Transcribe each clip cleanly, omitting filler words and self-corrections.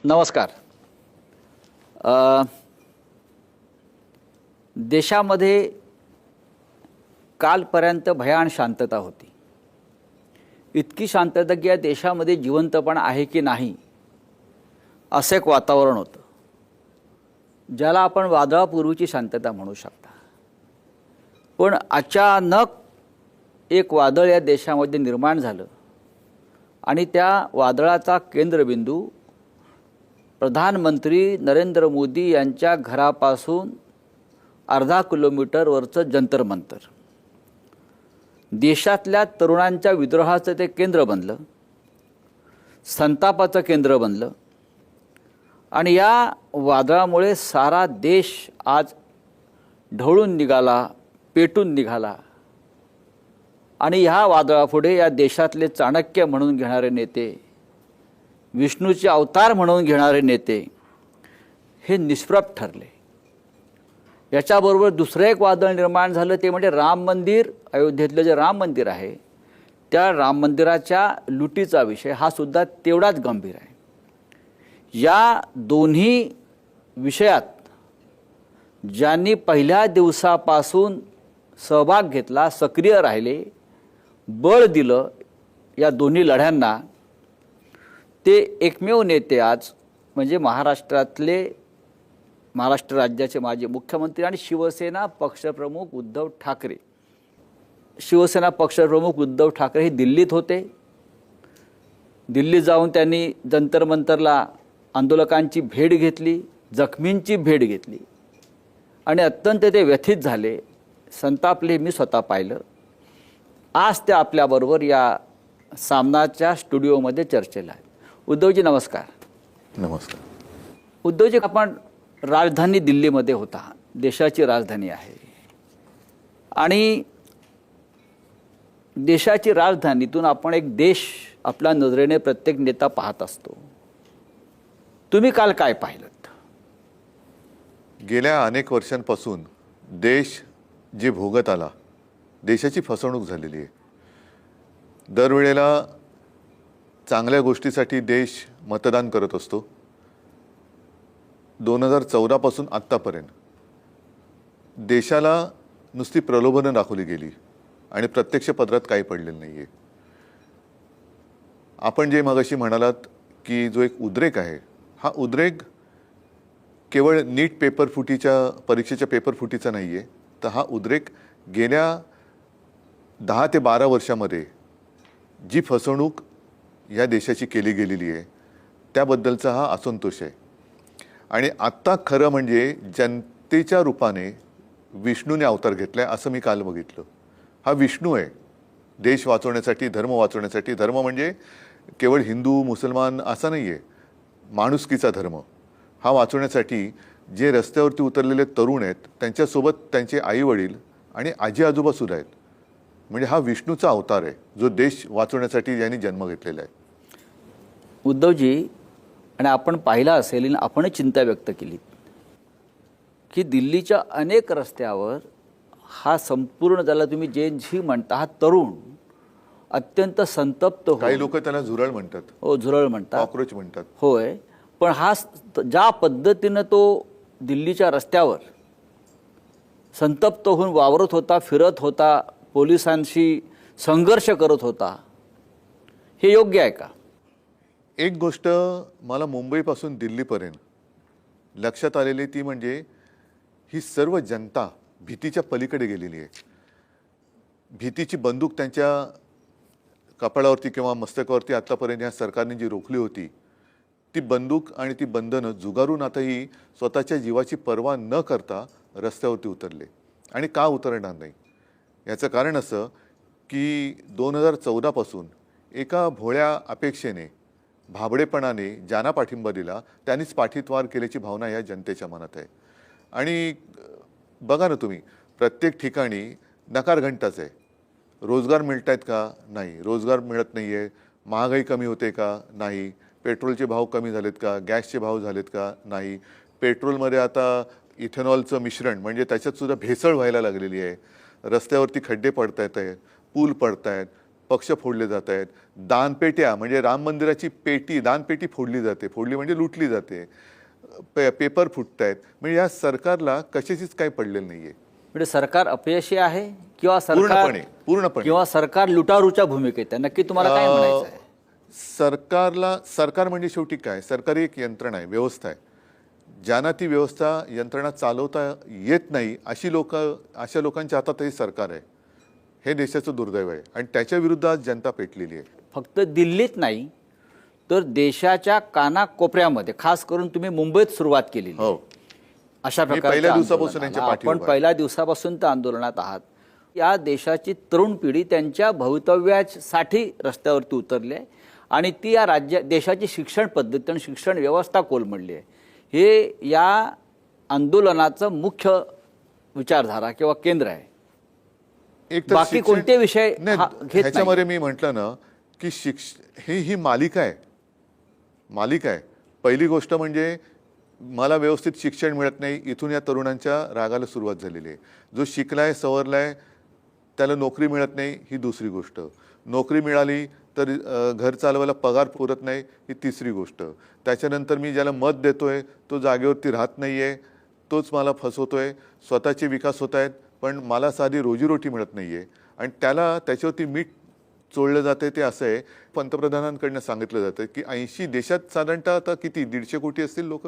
नमस्कार. देशामध्ये कालपर्यंत भयान शांतता होती. इतकी शांतता की या देशामध्ये जिवंतपणा आहे की नाही असे एक वातावरण होतं, ज्याला आपण वादळापूर्वीची शांतता म्हणू शकता. पण अचानक एक वादळ या देशामध्ये निर्माण झालं आणि त्या वादळाचा केंद्रबिंदू प्रधानमंत्री नरेंद्र मोदी यांच्या घरापासून अर्धा किलोमीटरवरचं जंतर मंतर. देशातल्या तरुणांच्या विद्रोहाचं ते केंद्र बनलं, संतापाचं केंद्र बनलं आणि या वादळामुळे सारा देश आज ढवळून निघाला, पेटून निघाला. आणि ह्या वादळापुढे या देशातले चाणक्य म्हणून घेणारे नेते, विष्णूचे अवतार म्हणून घेणारे नेते हे निष्प्रभ ठरले. याच्याबरोबर दुसरं एक वादळ निर्माण झालं, ते म्हणजे राम मंदिर. अयोध्येतलं जे राम मंदिर आहे त्या राम मंदिराच्या लुटीचा विषय हा सुद्धा तेवढाच गंभीर आहे. या दोन्ही विषयात ज्यांनी पहिल्या दिवसापासून सहभाग घेतला, सक्रिय राहिले, बळ दिलं या दोन्ही लढ्यांना, ते एकमेव नेते आज म्हणजे महाराष्ट्र राज्याचे माजी मुख्यमंत्री आणि शिवसेना पक्षप्रमुख उद्धव ठाकरे. शिवसेना पक्षप्रमुख उद्धव ठाकरे हे दिल्लीत होते. दिल्लीत जाऊन त्यांनी जंतर मंतरला आंदोलकांची भेट घेतली, जखमींची भेट घेतली आणि अत्यंत ते व्यथित झाले, संतापले. मी स्वतः पाहिलं. आज ते आपल्याबरोबर या सामनाच्या स्टुडिओमध्ये चर्चेला आहेत. उद्धवजी नमस्कार. नमस्कार. उद्धवजी, आपण राजधानी दिल्लीमध्ये होता, देशाची राजधानी आहे आणि देशाची राजधानीतून आपण एक देश आपल्या नजरेने प्रत्येक नेता पाहत असतो. तुम्ही काल काय पाहिलं? गेल्या अनेक वर्षांपासून देश जे भोगत आला, देशाची फसवणूक झालेली आहे. दरवेळेला चांगल्या गोष्टीसाठी देश मतदान करत असतो. 2014 पासून आत्तापर्यंत देशाला नुसती प्रलोभनं दाखवली गेली आणि प्रत्यक्ष पदरात काही पडलेलं नाही आहे. आपण जे मगाशी म्हणालात की जो एक उद्रेक आहे, हा उद्रेक केवळ नीट परीक्षेच्या पेपर फुटीचा नाही आहे, तर हा उद्रेक गेल्या 10 ते 12 वर्षामध्ये जी फसवणूक या देशाची केली गेलेली आहे त्याबद्दलचा हा असंतोष आहे. आणि आत्ता खरं म्हणजे जनतेच्या रूपाने विष्णूने अवतार घेतला आहे असं मी काल बघितलं. हा विष्णू आहे देश वाचवण्यासाठी, धर्म वाचवण्यासाठी. धर्म म्हणजे केवळ हिंदू मुसलमान असा नाही आहे, माणुसकीचा धर्म हा वाचवण्यासाठी जे रस्त्यावरती उतरलेले तरुण आहेत त्यांच्यासोबत त्यांचे आईवडील आणि आजी आजोबा सुद्धा आहेत. म्हणजे हा विष्णूचा अवतार आहे जो देश वाचवण्यासाठी यांनी जन्म घेतलेला आहे. उद्धवजी, आणि आपण पाहिलं असेल आणि आपणच चिंता व्यक्त केली की दिल्लीच्या अनेक रस्त्यावर हा संपूर्ण, ज्याला तुम्ही जेन झी म्हणता, हा तरुण अत्यंत संतप्त हो. काही लोक त्याला झुरळ म्हणतात. हो, झुरळ म्हणतात, कॉक्रोच म्हणतात. होय. पण हा ज्या पद्धतीनं तो दिल्लीच्या रस्त्यावर संतप्त होऊन वावरत होता, फिरत होता, पोलिसांशी संघर्ष करत होता, हे योग्य आहे का? एक गोष्ट मला मुंबईपासून दिल्लीपर्यंत लक्षात आलेली ती म्हणजे ही सर्व जनता भीतीच्या पलीकडे गेलेली आहे. भीतीची बंदूक त्यांच्या कपाळावरती किंवा मस्तकावरती आत्तापर्यंत या सरकारने जी रोखली होती, ती बंदूक आणि ती बंधनं जुगारून आताही स्वतःच्या जीवाची पर्वा न करता रस्त्यावरती उतरले. आणि का उतरणार नाही याचं कारण असं की 2014 पासून एका भोळ्या अपेक्षेने, भाबडेपणाने ज्यांना पाठिंबा दिला त्यांनीच पाठीतवार केल्याची भावना या जनतेच्या मनात आहे. आणि बघा ना तुम्ही, प्रत्येक ठिकाणी नकार घंटाच आहे. रोजगार मिळत आहेत का? नाही. रोजगार मिळत नाही आहे. महागाई कमी होते का? नाही. पेट्रोलचे भाव कमी झालेत का? गॅसचे भाव झालेत का? नाही. पेट्रोलमध्ये आता इथेनॉलचं मिश्रण म्हणजे त्याच्यात सुद्धा भेसळ व्हायला लागलेली आहे. रस्त्यावरती खड्डे पडत आहेत, पूल पडत आहेत, पक्ष फोडले जात आहेत, दानपेट्या म्हणजे राम मंदिराची पेटी दानपेटी फोडली जाते, फोडली म्हणजे लुटली जाते, पेपर फुटत आहेत. म्हणजे या सरकारला कशाचीच काही पडलेलं नाहीये. म्हणजे सरकार अपयशी आहे किंवा सरकार पूर्णपणे किंवा सरकार लुटारूच्या भूमिकेत आहे, नक्की तुम्हाला काय म्हणायचं आहे? सरकार म्हणजे शेवटी काय, सरकारी एक यंत्रणा आहे, व्यवस्था आहे. ज्यांना ती व्यवस्था यंत्रणा चालवता येत नाही अशा लोकांच्या हातात हे सरकार आहे. हे देशाचं दुर्दैव आहे आणि त्याच्या विरुद्ध आज जनता पेटलेली आहे. फक्त दिल्लीत नाही तर देशाच्या कानाकोपऱ्यामध्ये, खास करून तुम्ही मुंबईत सुरुवात केली. हो, अशा मी पहिल्या दिवसापासून यांच्या प्रकारे पाठीवर आपण पहिल्या दिवसापासून त्या आंदोलनात आहात. या देशाची तरुण पिढी त्यांच्या भवितव्यासाठी रस्त्यावरती उतरली आहे आणि ती या देशाची शिक्षण पद्धती आणि शिक्षण व्यवस्था कोलमडली आहे. हे या आंदोलनाचं मुख्य विचारधारा किंवा केंद्र आहे. बाकी कोणते विषय घेत नाही. ह्याच्यामध्ये मी म्हटलं ना की ही मालिका आहे. पहिली गोष्ट म्हणजे मला व्यवस्थित शिक्षण मिळत नाही, इथून या तरुणांच्या रागाला सुरुवात झालेली आहे. जो शिकलाय सवरलाय त्याला नोकरी मिळत नाही, ही दुसरी गोष्ट. नोकरी मिळाली तर घर चालवायला पगार पुरत नाही, ही तिसरी गोष्ट. त्याच्यानंतर मी ज्याला मत देतोय तो जागेवरती राहत नाहीये, तोच मला फसवतोय. स्वतःचे विकास होत आहेत पण मला साधी रोजीरोटी मिळत नाहीये आणि त्याच्यावरती मीठ चोळलं जाते. ते असं आहे, पंतप्रधानांकडनं सांगितलं जातं की 80 देशात साधारणतः आता किती 150 कोटी असतील लोक,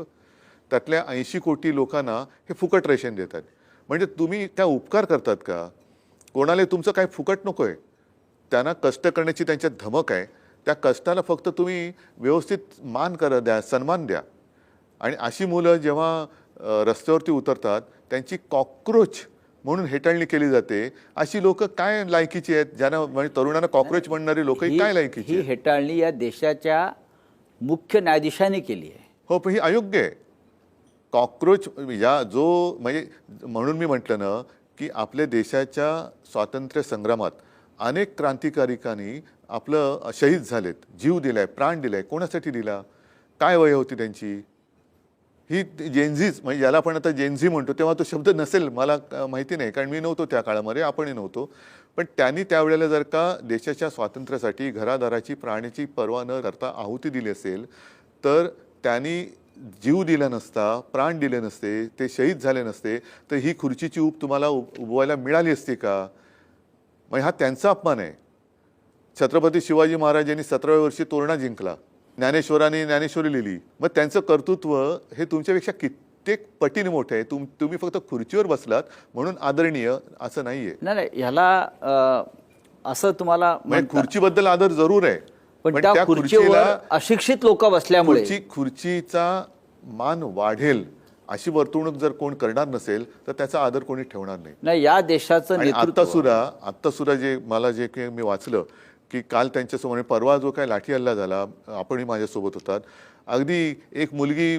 त्यातल्या 80 कोटी लोकांना हे फुकट रेशन देतात. म्हणजे तुम्ही काय उपकार करतात का? कोणाला तुमचं काय फुकट नको आहे, त्यांना कष्ट करण्याची त्यांच्यात धमक आहे. त्या कष्टाला फक्त तुम्ही व्यवस्थित मान द्या, सन्मान द्या. आणि अशी मुलं जेव्हा रस्त्यावरती उतरतात त्यांची कॉकरोच म्हणून हेटाळणी केली जाते. अशी लोक काय लायकीची आहेत, ज्यांना म्हणजे तरुणांना कॉकरोच म्हणणारी लोक काय लायकीची? ही हेटाळणी या देशाच्या मुख्य न्यायाधीशांनी केली आहे. हो, पण ही अयोग्य आहे. कॉकरोच म्हणजे म्हणून मी म्हटलं ना की आपल्या देशाच्या स्वातंत्र्य संग्रामात अनेक क्रांतिकारिकांनी आपलं शहीद झालेत, जीव दिलाय, प्राण दिलाय. कोणासाठी दिला? काय वय होती त्यांची? ही जेनझीच म्हणजे ज्याला आपण आता जेनझी म्हणतो, तेव्हा तो शब्द नसेल मला माहिती नाही, कारण मी नव्हतो त्या काळामध्ये, आपणही नव्हतो. पण त्यांनी त्यावेळेला जर का देशाच्या स्वातंत्र्यासाठी घरादाराची प्राण्याची पर्वा न करता आहुती दिली असेल तर त्यांनी जीव दिला नसता, प्राण दिले नसते, ते शहीद झाले नसते तर ही खुर्चीची ऊब तुम्हाला उभवायला मिळाली असती का? म्हणजे हा त्यांचा अपमान आहे. छत्रपती शिवाजी महाराजांनी 17व्या वर्षी तोरणा जिंकला, ज्ञानेश्वरांनी ज्ञानेश्वरी लिहिली. मग त्यांचं कर्तृत्व हे तुमच्यापेक्षा कित्येक पटीने मोठं आहे. तुम्ही फक्त खुर्चीवर बसलात म्हणून आदरणीय असं नाहीये. नाही, ह्याला असं तुम्हाला खुर्चीबद्दल आदर जरूर आहे, पण त्या खुर्चीवर अशिक्षित लोक बसल्यामुळे खुर्चीचा मान वाढेल अशी वर्तवणूक जर कोण करणार नसेल तर त्याचा आदर कोणी ठेवणार नाही. या देशाचं आत्ता सुद्धा जे काही मी वाचलं की काल त्यांच्यासमोर परवा जो काय लाठी हल्ला झाला, आपणही माझ्यासोबत होतात. अगदी एक मुलगी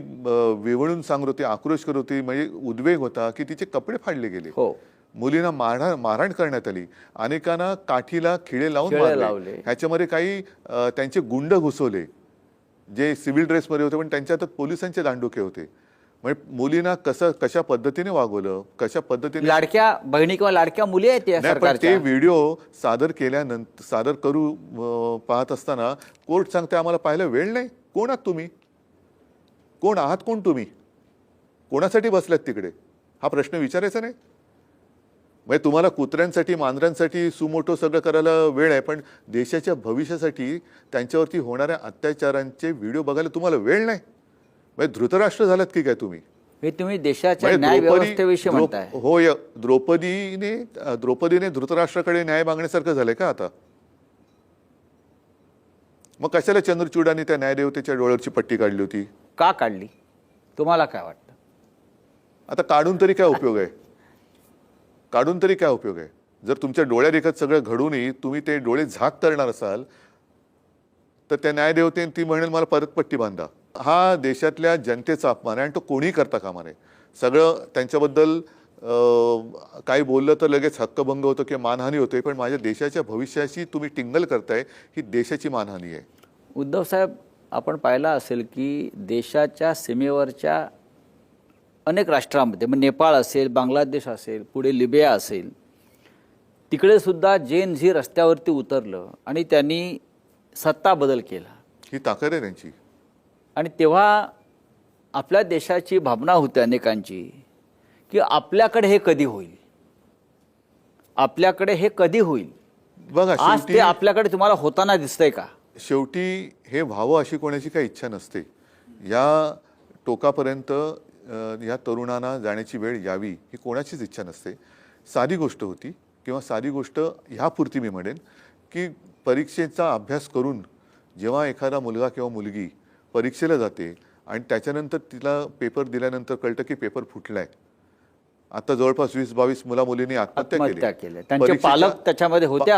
वेवळून सांगत होती, आक्रोश करत होती, म्हणजे उद्वेग होता की तिचे कपडे फाडले गेले. मुलींना मारहाण करण्यात आली, अनेकांना काठीला खिळे लावून मारले. ह्याच्यामध्ये काही त्यांचे गुंड घुसवले जे सिव्हिल ड्रेसमध्ये होते पण त्यांच्या हातात पोलिसांचे दांडुके होते. म्हणजे मुलींना कशा पद्धतीने वागवलं, कशा पद्धतीने लाडक्या बहिणी किंवा लाडक्या मुली आहेत. ते व्हिडिओ सादर करू पाहत असताना कोर्ट सांगते आम्हाला पाहायला वेळ नाही. कोण आहात तुम्ही? कोण तुम्ही? कोणासाठी बसलात तिकडे? हा प्रश्न विचारायचा नाही. म्हणजे तुम्हाला कुत्र्यांसाठी मांजरांसाठी सुमोटो सगळं करायला वेळ आहे, पण देशाच्या भविष्यासाठी त्यांच्यावरती होणाऱ्या अत्याचारांचे व्हिडिओ बघायला तुम्हाला वेळ नाही. म्हणजे धृतराष्ट्र झालात की काय तुम्ही? हे तुम्ही देशाच्या न्याय व्यवस्थेविषयी म्हणताय. हो, द्रौपदीने धृतराष्ट्राकडे न्याय मागण्यासारखं झालंय का आता? मग कशाला चंद्रचूडाने त्या न्यायदेवतेच्या डोळ्यावरची पट्टी काढली होती? का काढली? तुम्हाला काय वाटतं? आता काढून तरी काय उपयोग आहे? जर तुमच्या डोळ्यादेखत सगळं घडूनही तुम्ही ते डोळे झाक करणार असाल तर त्या न्यायदेवतेने ती म्हणेल मला परत पट्टी बांधा. हा देशातल्या जनतेचा अपमान आहे आणि तो कोणीही करता कामा नये. सगळं त्यांच्याबद्दल काही बोललं तर लगेच हक्कभंग होतो किंवा मानहानी होते, पण माझ्या देशाच्या भविष्याशी तुम्ही टिंगल करताय, ही देशाची मानहानी आहे. उद्धव साहेब, आपण पाहिलं असेल की देशाच्या सीमेवरच्या अनेक राष्ट्रांमध्ये, मग नेपाळ असेल, बांगलादेश असेल, पुढे लिबिया असेल, तिकडे सुद्धा जेन झी रस्त्यावरती उतरलं आणि त्यांनी सत्ता बदल केला. ही ताकद आहे त्यांची. आणि तेव्हा आपल्या देशाची भावना होती अनेकांची की आपल्याकडे हे कधी होईल, आपल्याकडे हे कधी होईल. बघा आज शेवटी ते आपल्याकडे तुम्हाला होताना दिसतंय का? शेवटी हे व्हावं अशी कोणाची काही इच्छा नसते. या टोकापर्यंत या तरुणांना जाण्याची वेळ यावी ही कोणाचीच इच्छा नसते. साधी गोष्ट होती किंवा साधी गोष्ट ह्यापुरती मी म्हणेन की परीक्षेचा अभ्यास करून जेव्हा एखादा मुलगा किंवा मुलगी परीक्षेला जाते आणि त्याच्यानंतर तिला पेपर दिल्यानंतर कळतं की पेपर फुटलाय. आता जवळपास 20-22 मुला-मुलींनी आत्महत्या केल्या. त्यांचे पालक त्याच्यामध्ये होते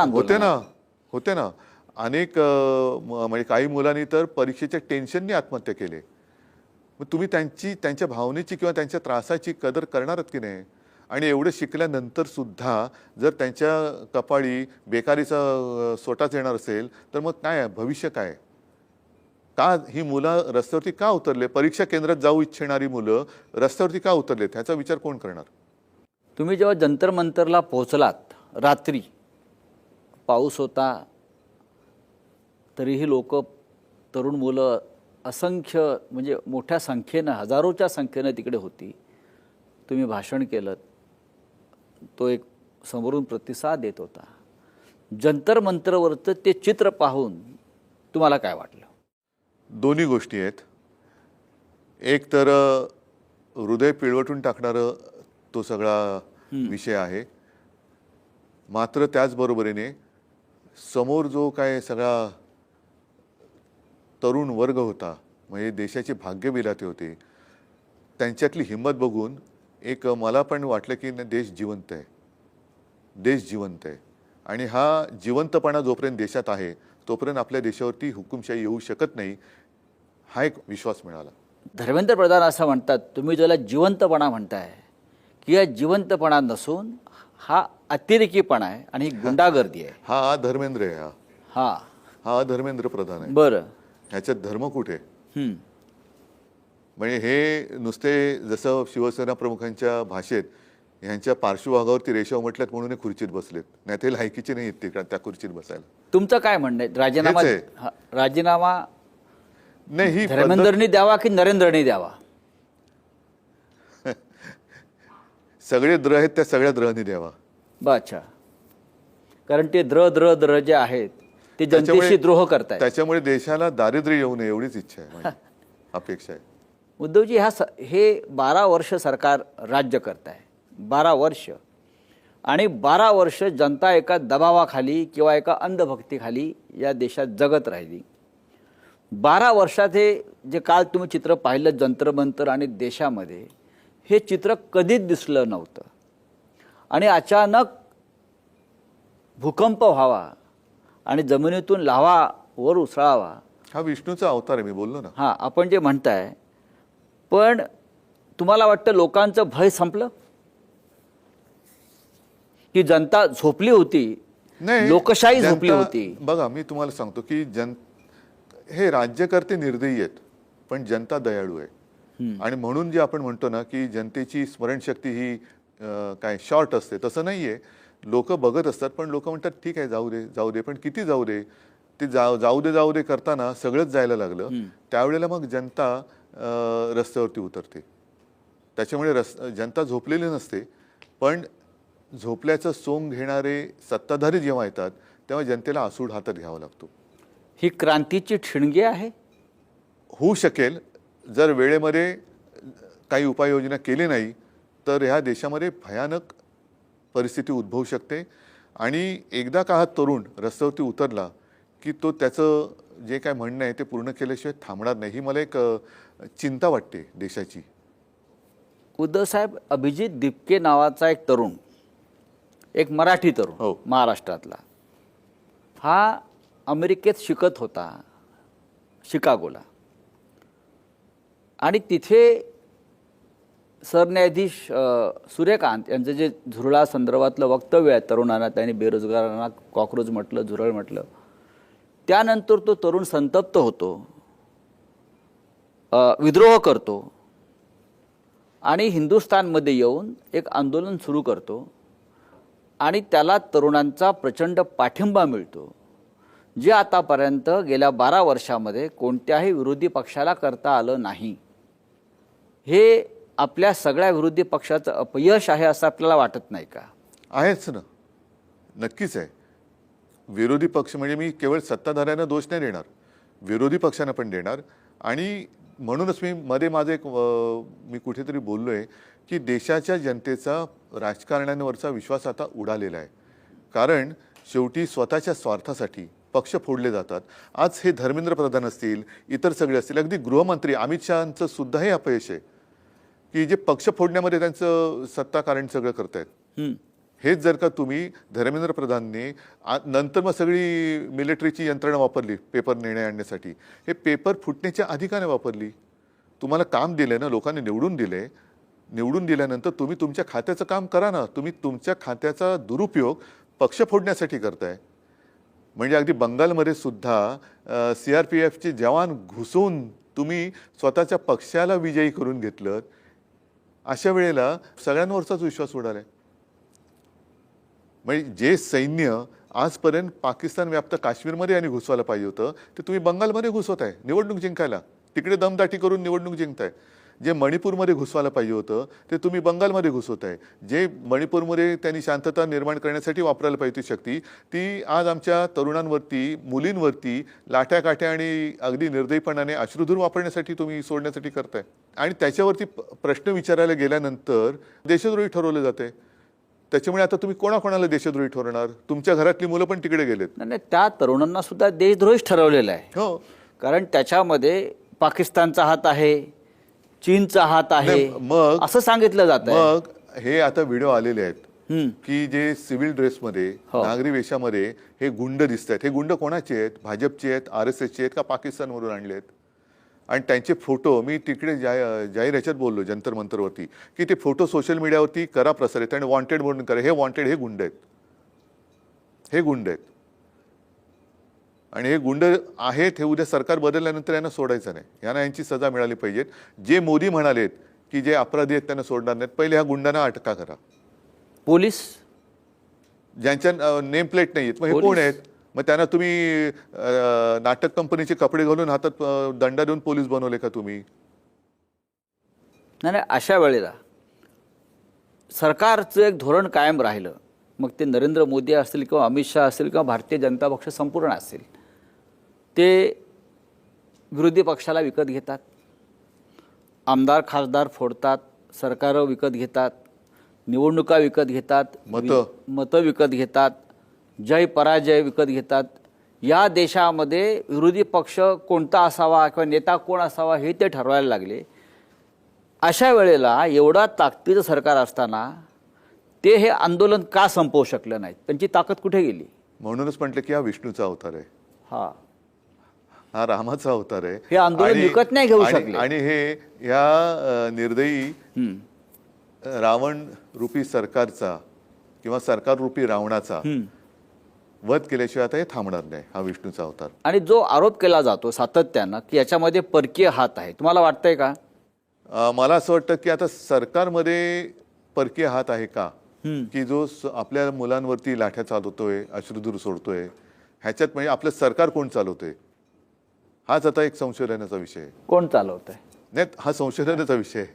होते ना. अनेक म्हणजे काही मुलांनी तर परीक्षेच्या टेन्शननी आत्महत्या केली. मग तुम्ही त्यांच्या भावनेची किंवा त्यांच्या त्रासाची कदर करणारच की नाही. आणि एवढं शिकल्यानंतर सुद्धा जर त्यांच्या कपाळी बेकारीचा सोटाच येणार असेल तर मग काय आहे, भविष्य काय? का ही मुलं रस्त्यावरती का उतरले? परीक्षा केंद्रात जाऊ इच्छिणारी मुलं रस्त्यावरती का उतरलेत ह्याचा विचार कोण करणार? तुम्ही जेव्हा जंतर मंतरला पोहोचलात रात्री, पाऊस होता, तरीही लोक, तरुण मुलं असंख्य म्हणजे मोठ्या संख्येनं, हजारोच्या संख्येनं तिकडे होती. तुम्ही भाषण केलं, तो एक समोरून प्रतिसाद देत होता. जंतर मंतरवरचं ते चित्र पाहून तुम्हाला काय वाटलं? दोन्ही गोष्टी आहेत. एक तर हृदय पिळवटून टाकणारं तो सगळा विषय आहे. मात्र त्याचबरोबरीने समोर जो काय सगळा तरुण वर्ग होता, म्हणजे देशाचे भाग्य विधाते होते, त्यांच्यातली हिंमत बघून एक मला पण वाटलं की देश जिवंत आहे. देश जिवंत आहे आणि हा जिवंतपणा जोपर्यंत देशात आहे तोपर्यंत आपल्या देशावरती हुकुमशाही येऊ शकत नाही, हा एक विश्वास मिळाला. धर्मेंद्र प्रधान असं म्हणतात, तुम्ही ज्याला जिवंतपणा म्हणताय की या जिवंतपणा नसून हा अतिरेकीपणा आहे आणि ही गुंडागर्दी आहे. हा धर्मेंद्र आहे. हा हा धर्मेंद्र प्रधान आहे. बरं, ह्याच्यात धर्म कुठे? म्हणजे हे नुसते जसं शिवसेना प्रमुखांच्या भाषेत ह्यांच्या पार्श्वभागावरती रेषा उमटल्यात म्हणून हे खुर्चीत बसलेत, नाही ते लायकीचे नाही आहेत त्या खुर्चीत बसायला. तुमचं काय म्हणणं आहे? राजीनामा नाही ही धर्मेंद्रनी द्यावा की नरेंद्रनी द्यावा? सगळे द्र आहेत त्या सगळ्या द्रनी द्यावा. अच्छा, कारण ते द्र जे आहेत ते जनतेशी द्रोह करतायत. त्याच्यामुळे देशाला दारिद्र्य येऊ नये एवढीच इच्छा आहे, माझी अपेक्षा आहे. उद्धवजी, हे 12 वर्ष सरकार राज्य करत आहे, 12 वर्ष, आणि 12 वर्ष जनता एका दबावाखाली किंवा एका अंधभक्तीखाली या देशात जगत राहिली. 12 वर्षात हे जे काल तुम्ही चित्र पाहिलं जंतर मंतर आणि देशामध्ये, हे चित्र कधीच दिसलं नव्हतं. आणि अचानक भूकंप व्हावा आणि जमिनीतून लाव्हा वर उसळावा, हा विष्णूचा अवतार आहे, मी बोललो ना. हां, आपण जे म्हणताय, पण तुम्हाला वाटतं लोकांचं भय संपलं की जनता झोपली होती? नाही, लोकशाही झोपली होती. बघा मी तुम्हाला सांगतो की हे राज्यकर्ते निर्दयी आहेत पण जनता दयाळू आहे. आणि म्हणून जे आपण म्हणतो ना की जनतेची स्मरणशक्ती ही काय शॉर्ट असते, तसं नाहीये. लोक बघत असतात पण लोक म्हणतात ठीक आहे, जाऊ दे. पण किती जाऊ दे? ते जाऊ दे करताना सगळंच जायला लागलं. त्यावेळेला मग जनता रस्त्यावरती उतरते. त्याच्यामुळे जनता झोपलेली नसते, पण झोपल्याचं सोंग घेणारे सत्ताधारी जेव्हा येतात तेव्हा जनतेला आसूड हातात घ्यावा लागतो. ही क्रांतीची ठिणगी आहे. होऊ शकेल जर वेळेमध्ये काही उपाययोजना केली नाही तर ह्या देशामध्ये भयानक परिस्थिती उद्भवू शकते. आणि एकदा का हा तरुण रस्त्यावरती उतरला की तो त्याचं जे काय म्हणणं आहे ते पूर्ण केल्याशिवाय थांबणार नाही, ही मला एक चिंता वाटते देशाची. उद्धव साहेब, अभिजित दिपके नावाचा एक तरुण, एक मराठी तरुण, महाराष्ट्रातला, हा अमेरिकेत शिकत होता, शिकागोला. आणि तिथे सरन्यायाधीश सूर्यकांत यांचं जे झुरळा संदर्भातलं वक्तव्य आहे तरुणांना, त्यांनी बेरोजगारांना कॉक्रोच म्हटलं, झुरळ म्हटलं, त्यानंतर तो तरुण संतप्त होतो, विद्रोह करतो आणि हिंदुस्थानमध्ये येऊन एक आंदोलन सुरू करतो. आणि त्याला तरुणांचा प्रचंड पाठिंबा मिळतो, जे आतापर्यंत गेल्या 12 वर्षामध्ये कोणत्याही विरोधी पक्षाला करता आलं नाही. हे आपल्या सगळ्या विरोधी पक्षाचं अपयश आहे असं आपल्याला वाटत नाही का? आहेच ना, नक्कीच आहे. विरोधी पक्ष म्हणजे मी केवळ सत्ताधाऱ्यांना दोष नाही देणार, विरोधी पक्षांना पण देणार. आणि म्हणूनच मी मध्ये माझं मी कुठेतरी बोललो आहे की देशाच्या जनतेचा राजकारण्यांवरचा विश्वास आता उडालेला आहे. कारण शेवटी स्वतःच्या स्वार्थासाठी पक्ष फोडले जातात. आज हे धर्मेंद्र प्रधान असतील, इतर सगळे असतील, अगदी गृहमंत्री अमित शहांचं सुद्धा हे अपयश आहे की जे पक्ष फोडण्यामध्ये त्यांचं सत्ता कारण सगळं करतायत. हेच जर का तुम्ही धर्मेंद्र प्रधानने नंतर मग सगळी मिलिटरीची यंत्रणा वापरली पेपर निर्णय आणण्यासाठी, हे पेपर फुटण्याच्या आधी का नाही वापरली? तुम्हाला काम दिले ना, लोकांनी निवडून दिले, निवडून दिल्यानंतर तुम्ही तुमच्या खात्याचं काम करा ना. तुम्ही तुमच्या खात्याचा दुरुपयोग पक्ष फोडण्यासाठी करताय. म्हणजे अगदी बंगालमध्ये सुद्धा CRPFचे जवान घुसून तुम्ही स्वतःच्या पक्षाला विजयी करून घेतलं. अशा वेळेला सगळ्यांवरचाच विश्वास उडालाय. म्हणजे जे सैन्य आजपर्यंत पाकिस्तान व्याप्त काश्मीरमध्ये आणि घुसवायला पाहिजे होतं, ते तुम्ही बंगालमध्ये घुसवताय निवडणूक जिंकायला, तिकडे दमदाटी करून निवडणूक जिंकताय. जे मणिपूरमध्ये घुसवायला पाहिजे होतं ते तुम्ही बंगालमध्ये घुसवताय. जे मणिपूरमध्ये त्यांनी शांतता निर्माण करण्यासाठी वापरायला पाहिजे ती शक्ती, ती आज आमच्या तरुणांवरती, मुलींवरती लाठ्या काठ्या आणि अगदी निर्दयीपणाने अश्रुधूर वापरण्यासाठी तुम्ही सोडण्यासाठी करताय. आणि त्याच्यावरती प्रश्न विचारायला गेल्यानंतर देशद्रोही ठरवलं जाते. त्याच्यामुळे आता तुम्ही कोणाकोणाला देशद्रोही ठरवणार? तुमच्या घरातली मुलं पण तिकडे गेलेत. नाही, त्या तरुणांना सुद्धा देशद्रोहीच ठरवलेला आहे. हो, कारण त्याच्यामध्ये पाकिस्तानचा हात आहे, चीनचा हात आहे, मग असं सांगितलं जात आहे. मग हे आता व्हिडिओ आलेले आहेत की जे सिव्हिल ड्रेसमध्ये, नागरी वेशामध्ये हे गुंड दिसत आहेत. हे गुंड कोणाचे आहेत? भाजपचे आहेत, RSSचे आहेत का पाकिस्तानवरून आणले आहेत? आणि त्यांचे फोटो मी तिकडे जाहीर ह्याच्यात बोललो जंतर मंतरवरती की ते फोटो सोशल मीडियावरती करा प्रसारित आणि वॉन्टेड म्हणून करा. हे वॉन्टेड, हे गुंड आहेत, हे गुंड आहेत. आणि हे गुंड आहेत, हे उद्या सरकार बदलल्यानंतर यांना सोडायचं नाही. यांना यांची सजा मिळाली पाहिजे. जे मोदी म्हणालेत की जे अपराधी आहेत त्यांना सोडणार नाहीत, पहिले ह्या गुंडांना अटका करा. पोलीस ज्यांच्या नेम प्लेट नाही आहेत, मग हे कोण आहेत? मग त्यांना तुम्ही नाटक कंपनीचे कपडे घालून हातात दंडा देऊन पोलीस बनवले का तुम्ही? नाही, अशा वेळेला सरकारचं एक धोरण कायम राहिलं, मग ते नरेंद्र मोदी असतील किंवा अमित शहा असतील किंवा भारतीय जनता पक्ष संपूर्ण असेल, ते विरोधी पक्षाला विकत घेतात, आमदार खासदार फोडतात, सरकारं विकत घेतात, निवडणुका विकत घेतात, मतं विकत घेतात, जय पराजय विकत घेतात. या देशामध्ये विरोधी पक्ष कोणता असावा किंवा नेता कोण असावा हे ते ठरवायला लागले. अशा वेळेला एवढा ताकदीचं सरकार असताना ते हे आंदोलन का संपवू शकलं नाहीत? त्यांची ताकद कुठे गेली? म्हणूनच म्हटलं की हा विष्णूचा अवतार आहे, हा रामाचा अवतार आहे. हे आंदोलन विकत नाही घेऊ शकले. आणि हे या निर्दयी रावण रूपी सरकारचा किंवा सरकार रूपी रावणाचा वध केल्याशिवाय आता हे थांबणार नाही. हा विष्णूचा अवतार. आणि जो आरोप केला जातो सातत्यानं की याच्यामध्ये परकीय हात आहे, तुम्हाला वाटतंय का? मला असं वाटतं की आता सरकारमध्ये परकीय हात आहे का, की जो आपल्या मुलांवरती लाठ्या चालवतोय, अश्रुधूर सोडतोय, ह्याच्यात म्हणजे आपलं सरकार कोण चालवतोय हाच आता एक संशोधनाचा विषय आहे. कोण चालवत आहे? नाही, हा संशोधनाचा विषय आहे.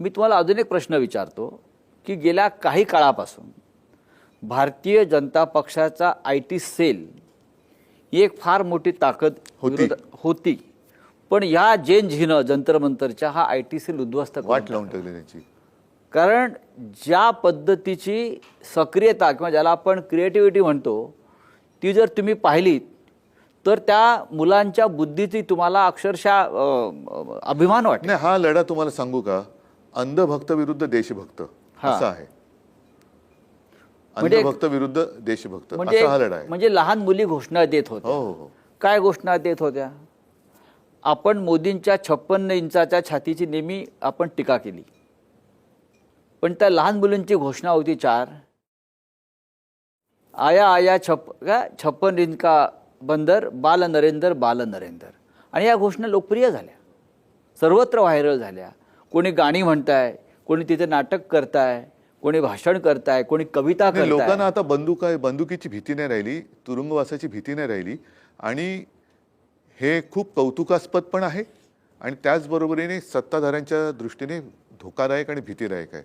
मी तुम्हाला अजून एक प्रश्न विचारतो की गेल्या काही काळापासून भारतीय जनता पक्षाचा IT सेल ही एक फार मोठी ताकद होती, पण या झीनं जंतर मंतरच्या हा IT सेल उद्ध्वस्त वाट लावून टाकली त्यांची. कारण ज्या पद्धतीची सक्रियता किंवा ज्याला आपण क्रिएटिव्हिटी म्हणतो ती जर तुम्ही पाहिलीत तर त्या मुलांच्या बुद्धीची तुम्हाला अक्षरशः अभिमान वाटतो. नाही, हा लढा तुम्हाला सांगू का, अंधभक्त विरुद्ध देशभक्त असा आहे. अंधभक्त विरुद्ध देशभक्त असा हा लढा आहे. म्हणजे लहान मुली घोषणा देत होत्या. हो. काय घोषणा देत होत्या? आपण मोदींच्या 56 इंचाच्या छातीची नेहमी आपण टीका केली, पण त्या लहान मुलांची घोषणा होती 4, आया आया 56 इंच का बंदर, बाल नरेंद्र बाल नरेंद्र. आणि या घोषणा लोकप्रिय झाल्या, सर्वत्र व्हायरल झाल्या. कोणी गाणी म्हणताय, कोणी तिथे नाटक करताय, कोणी भाषण करताय, कोणी कविता नाही, लोकांना करताय. आता बंदुकीची भीती नाही राहिली, तुरुंगवासाची भीती नाही राहिली आणि हे खूप कौतुकास्पद पण आहे आणि त्याचबरोबरीने सत्ताधाऱ्यांच्या दृष्टीने धोकादायक आणि भीतीदायक आहे.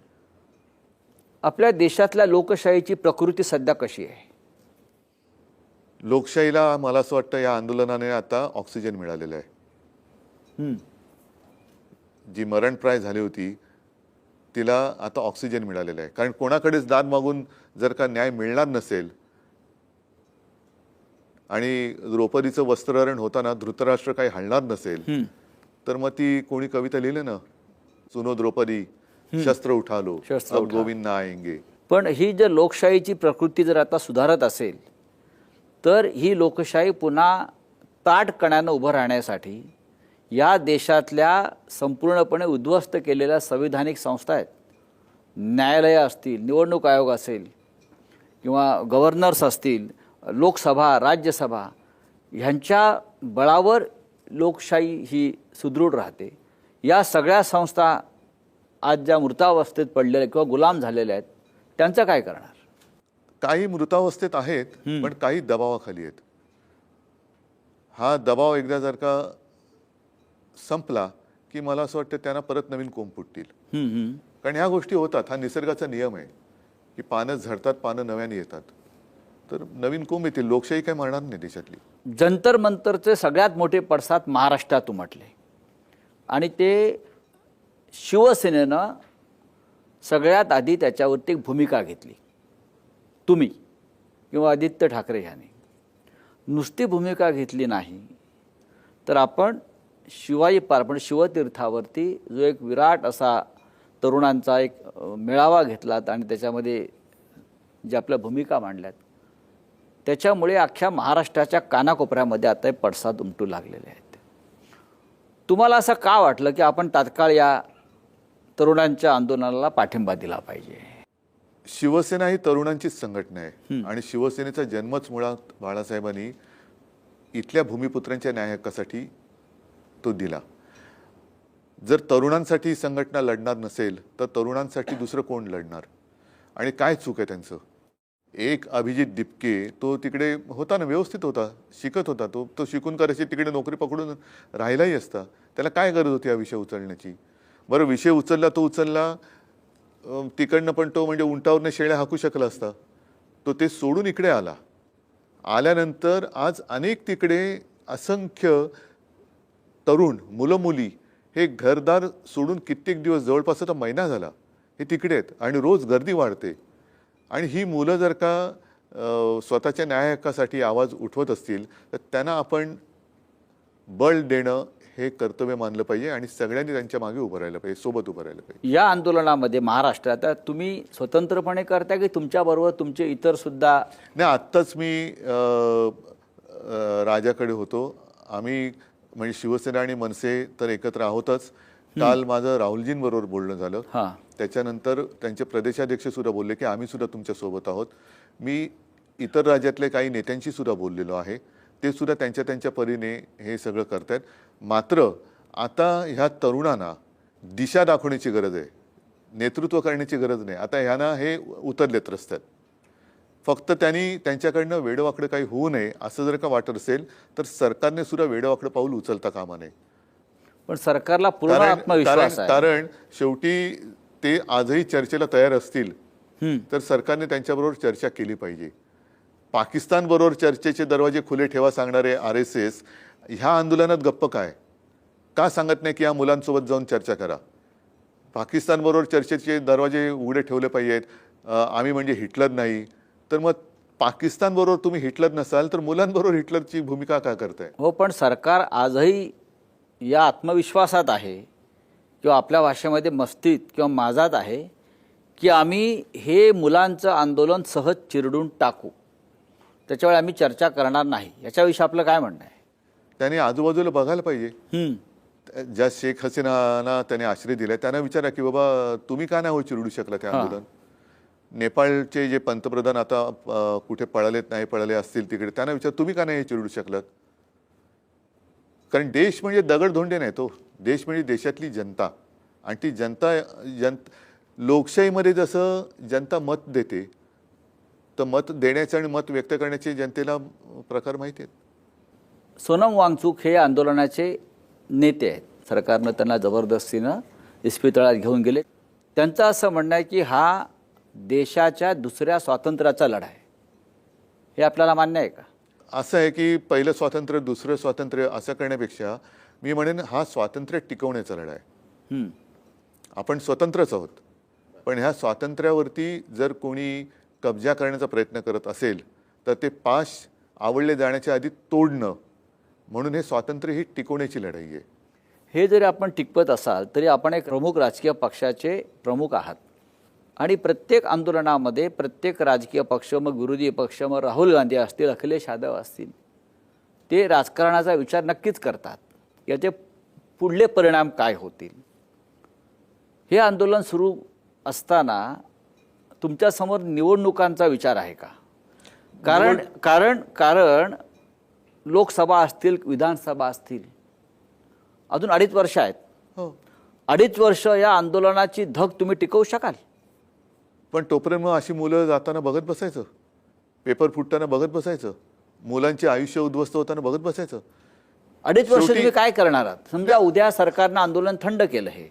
आपल्या देशातल्या लोकशाहीची प्रकृती सध्या कशी आहे? लोकशाहीला मला असं वाटतं या आंदोलनाने आता ऑक्सिजन मिळालेलं आहे. हं. जी मरणप्राय झाली होती तिला आता ऑक्सिजन मिळालेलं आहे. कारण कोणाकडेच दाद मागून जर का न्याय मिळणार नसेल आणि द्रौपदीचं वस्त्रहरण होताना धृतराष्ट्र काही हलणार नसेल तर मग ती कोणी कविता लिहिले ना, सुनो द्रौपदी शस्त्र उठा लो, शस्त्र अब उठा. गोविंद ना आएंगे. पण ही जर लोकशाहीची प्रकृती जर आता सुधारत असेल तर ही लोकशाही पुन्हा ताठकण्यानं उभं राहण्यासाठी या देशातल्या संपूर्णपणे उद्ध्वस्त केलेल्या संविधानिक संस्था आहेत, न्यायालयं असतील, निवडणूक आयोग असेल किंवा गव्हर्नर्स असतील, लोकसभा, राज्यसभा, ह्यांच्या बळावर लोकशाही ही सुदृढ राहते. या सगळ्या संस्था आज ज्या मृतावस्थेत पडलेल्या किंवा गुलाम झालेल्या आहेत त्यांचं काय करणार? काही मृतावस्थेत आहेत पण काही दबावाखाली आहेत. हा दबाव एकदा जर का संपला की मला असं वाटतं त्यांना परत नवीन कोंब फुटतील. कारण ह्या गोष्टी होतात, हा निसर्गाचा नियम आहे की पानं झडतात, पानं नव्याने येतात, तर नवीन कोंब येतील. लोकशाही काय मरणार नाही देशातली. जंतर मंतरचे सगळ्यात मोठे पडसाद महाराष्ट्रात उमटले आणि ते शिवसेनेनं सगळ्यात आधी त्याच्यावरती एक भूमिका घेतली. तुम्ही किंवा आदित्य ठाकरे ह्याने नुसती भूमिका घेतली नाही तर आपण शिवाजी पार्क शिवतीर्थावरती जो एक विराट असा तरुणांचा एक मेळावा घेतलात आणि त्याच्यामध्ये ज्या आपल्या भूमिका मांडल्यात त्याच्यामुळे अख्ख्या महाराष्ट्राच्या कानाकोपऱ्यामध्ये आता हे पडसाद उमटू लागलेले आहेत. तुम्हाला असं का वाटलं की आपण तात्काळ या तरुणांच्या आंदोलनाला पाठिंबा दिला पाहिजे? शिवसेना ही तरुणांचीच संघटना आहे आणि शिवसेनेचा जन्मच मुळात बाळासाहेबांनी इथल्या भूमिपुत्रांच्या न्याय हक्कासाठी तो दिला. जर तरुणांसाठी ही संघटना लढणार नसेल तर तरुणांसाठी दुसरं कोण लढणार? आणि काय चूक आहे त्यांचं? एक अभिजित दिपके तो तिकडे होता ना, व्यवस्थित होता, शिकत होता, तो शिकून करायची तिकडे नोकरी पकडून राहिलाही असता. त्याला काय गरज होती हा विषय उचलण्याची? बरं, विषय उचलला तो उचलला, तिकडनं पण तो म्हणजे उंटावरनं शेळ्या हाकू शकला असता. तो ते सोडून इकडे आला. आल्यानंतर आज अनेक तिकडे असंख्य तरुण मुलं मुली हे घरदार सोडून कित्येक दिवस, जवळपास आता महिना झाला, हे तिकडे आहेत आणि रोज गर्दी वाढते. आणि ही मुलं जर का स्वतःच्या न्याय हक्कासाठी आवाज उठवत असतील तर त्यांना आपण बळ देणं हे कर्तव्य मानलं पाहिजे आणि सगळ्यांनी त्यांच्या मागे उभं राहिलं पाहिजे, सोबत उभं राहिलं पाहिजे. या आंदोलनामध्ये महाराष्ट्रात तुम्ही स्वतंत्रपणे करता की तुमच्याबरोबर तुमचे इतर सुद्धा? नाही, आत्ताच मी राजाकडे होतो. आम्ही म्हणजे शिवसेना आणि मनसे तर एकत्र आहोतच. काल माझं राहुलजींबरोबर बोलणं झालं. त्याच्यानंतर त्यांचे प्रदेशाध्यक्ष सुद्धा बोलले की आम्ही सुद्धा तुमच्या सोबत आहोत. मी इतर राज्यातले काही नेत्यांशी सुद्धा बोललेलो आहे. ते सुद्धा त्यांच्या त्यांच्या परीने हे सगळं करतायत. मात्र आता ह्या तरुणांना दिशा दाखवण्याची गरज आहे, नेतृत्व करण्याची गरज नाही. आता ह्यांना हे उतरलेत रस्त्यात. फक्त त्यांनी त्यांच्याकडनं वेडवाकडं काही होऊ नये असं जर का वाटत असेल तर सरकारने सुद्धा वेडवाकडं पाऊल उचलता कामा नये. पण सरकारला पूर्ण आत्मविश्वास आहे. कारण शेवटी ते आजही चर्चेला तयार असतील तर सरकारने त्यांच्याबरोबर चर्चा केली पाहिजे. पाकिस्तान बरोबर चर्चेचे दरवाजे खुले ठेवा सांगणारे RSS ह्या आंदोलनात गप्प काय का सांगत नाही की या मुलांसोबत जाऊन चर्चा करा? पाकिस्तान बरोबर चर्चेचे दरवाजे उघडे ठेवले पाहिजेत. आम्ही म्हणजे हिटलर नाही, तर मग पाकिस्तान बरोबर तुम्ही हिटलर नसाल तर मुलांबरोबर हिटलरची भूमिका का करताय? हो, पण सरकार आजही या आत्मविश्वासात आहे किंवा आपल्या भाषेमध्ये मस्तीत किंवा माजात आहे की आम्ही हे मुलांचं आंदोलन सहज चिरडून टाकू, त्याच्यावेळी आम्ही चर्चा करणार नाही. याच्याविषयी आपलं काय म्हणणं आहे? त्याने आजूबाजूला बघायला पाहिजे. ज्या शेख हसीनाना त्याने आश्रय दिलाय त्यांना विचारा की बाबा तुम्ही का नाही चिरडू शकला ते आंदोलन? नेपाळचे जे पंतप्रधान आता कुठे पळालेत नाही पळाले असतील तिकडे, त्यांना विचार तुम्ही का नाही चिरडू शकलात? कारण देश म्हणजे दगडधोंडे नाही, तो देश म्हणजे देशातली जनता. आणि ती जनता लोकशाहीमध्ये जसं जनता मत देते, तर मत देण्याचे आणि मत व्यक्त करण्याचे जनतेला प्रकार माहिती आहेत. सोनम वांगचूक हे आंदोलनाचे नेते आहेत. सरकारनं त्यांना जबरदस्तीनं इस्पितळात घेऊन गेले. त्यांचं असं म्हणणं आहे की हा देशाच्या दुसऱ्या स्वातंत्र्याचा लढा आहे. हे आपल्याला मान्य आहे का? असं आहे की पहिलं स्वातंत्र्य दुसरं स्वातंत्र्य असं करण्यापेक्षा मी म्हणेन हा स्वातंत्र्य टिकवण्याचा लढा आहे. आपण स्वतंत्रच आहोत, पण ह्या स्वातंत्र्यावरती जर कोणी कब्जा करण्याचा प्रयत्न करत असेल तर ते पाश आवडले जाण्याच्या आधी तोडणं, म्हणून हे स्वातंत्र्य ही टिकवण्याची लढाई आहे. हे जरी आपण टिकवत असाल तरी आपण एक प्रमुख राजकीय पक्षाचे प्रमुख आहात आणि प्रत्येक आंदोलनामध्ये प्रत्येक राजकीय पक्ष, मग विरोधी पक्ष, मग राहुल गांधी असतील, अखिलेश यादव असतील, ते राजकारणाचा विचार नक्कीच करतात याचे पुढले परिणाम काय होतील. हे आंदोलन सुरू असताना तुमच्यासमोर निवडणुकांचा विचार आहे का? कारण कारण कारण लोकसभा असतील, विधानसभा असतील, अजून 2.5 वर्ष आहेत. 2.5 वर्ष या आंदोलनाची धग तुम्ही टिकवू शकाल? पण तोपर्यंत मग अशी मुलं जाताना बघत बसायचं, पेपर फुटताना बघत बसायचं, मुलांचे आयुष्य उद्ध्वस्त होताना बघत बसायचं. 2.5 वर्ष तुम्ही काय करणार आहात? समजा उद्या सरकारनं आंदोलन थंड केलं, हे